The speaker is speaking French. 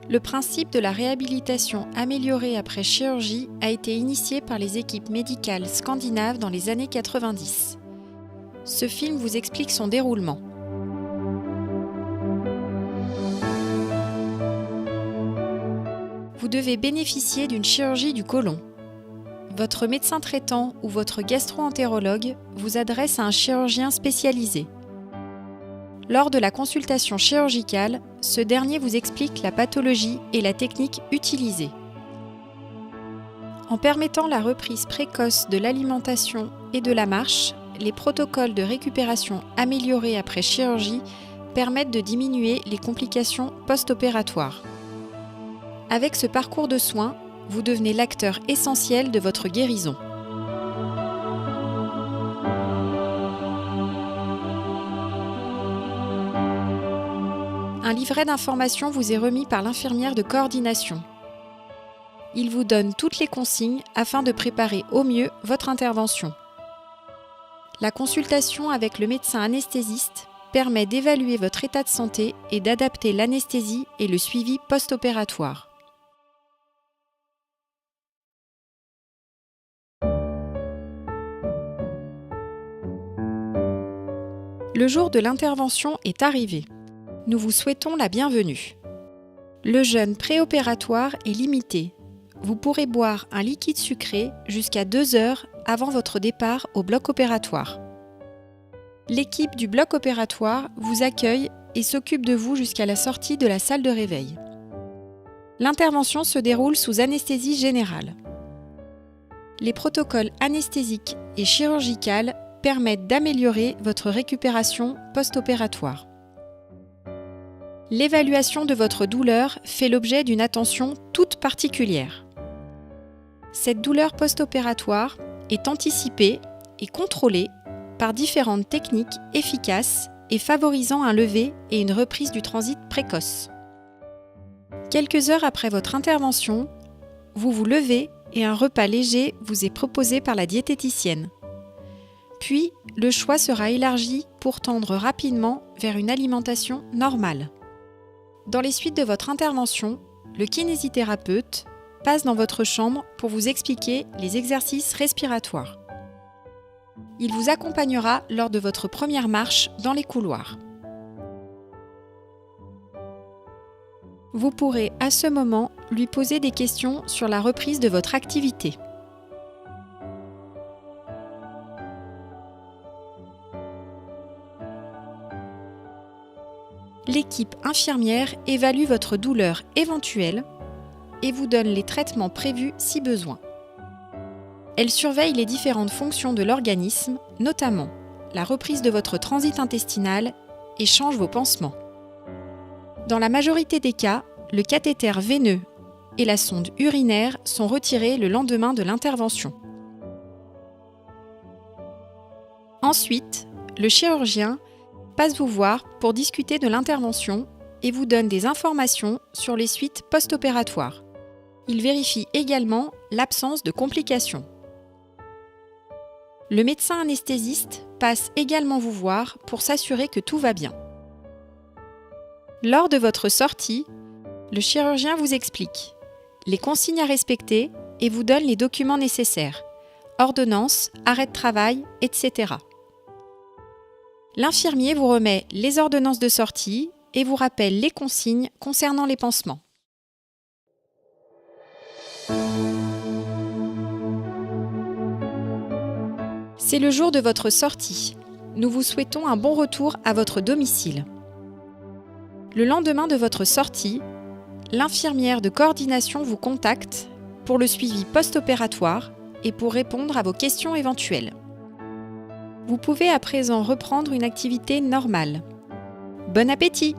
Le principe de la réhabilitation améliorée après chirurgie a été initié par les équipes médicales scandinaves dans les années 90. Ce film vous explique son déroulement. Vous devez bénéficier d'une chirurgie du côlon. Votre médecin traitant ou votre gastro-entérologue vous adresse à un chirurgien spécialisé. Lors de la consultation chirurgicale, ce dernier vous explique la pathologie et la technique utilisée. En permettant la reprise précoce de l'alimentation et de la marche, les protocoles de récupération améliorés après chirurgie permettent de diminuer les complications post-opératoires. Avec ce parcours de soins, vous devenez l'acteur essentiel de votre guérison. Un livret d'informations vous est remis par l'infirmière de coordination. Il vous donne toutes les consignes afin de préparer au mieux votre intervention. La consultation avec le médecin anesthésiste permet d'évaluer votre état de santé et d'adapter l'anesthésie et le suivi post-opératoire. Le jour de l'intervention est arrivé. Nous vous souhaitons la bienvenue. Le jeûne préopératoire est limité. Vous pourrez boire un liquide sucré jusqu'à 2 heures avant votre départ au bloc opératoire. L'équipe du bloc opératoire vous accueille et s'occupe de vous jusqu'à la sortie de la salle de réveil. L'intervention se déroule sous anesthésie générale. Les protocoles anesthésiques et chirurgicaux permettent d'améliorer votre récupération post-opératoire. L'évaluation de votre douleur fait l'objet d'une attention toute particulière. Cette douleur post-opératoire est anticipée et contrôlée par différentes techniques efficaces et favorisant un lever et une reprise du transit précoce. Quelques heures après votre intervention, vous vous levez et un repas léger vous est proposé par la diététicienne. Puis, le choix sera élargi pour tendre rapidement vers une alimentation normale. Dans les suites de votre intervention, le kinésithérapeute passe dans votre chambre pour vous expliquer les exercices respiratoires. Il vous accompagnera lors de votre première marche dans les couloirs. Vous pourrez à ce moment lui poser des questions sur la reprise de votre activité. L'équipe infirmière évalue votre douleur éventuelle et vous donne les traitements prévus si besoin. Elle surveille les différentes fonctions de l'organisme, notamment la reprise de votre transit intestinal et change vos pansements. Dans la majorité des cas, le cathéter veineux et la sonde urinaire sont retirés le lendemain de l'intervention. Ensuite, le chirurgien passe vous voir pour discuter de l'intervention et vous donne des informations sur les suites post-opératoires. Il vérifie également l'absence de complications. Le médecin anesthésiste passe également vous voir pour s'assurer que tout va bien. Lors de votre sortie, le chirurgien vous explique les consignes à respecter et vous donne les documents nécessaires, ordonnances, arrêt de travail, etc. L'infirmier vous remet les ordonnances de sortie et vous rappelle les consignes concernant les pansements. C'est le jour de votre sortie. Nous vous souhaitons un bon retour à votre domicile. Le lendemain de votre sortie, l'infirmière de coordination vous contacte pour le suivi post-opératoire et pour répondre à vos questions éventuelles. Vous pouvez à présent reprendre une activité normale. Bon appétit!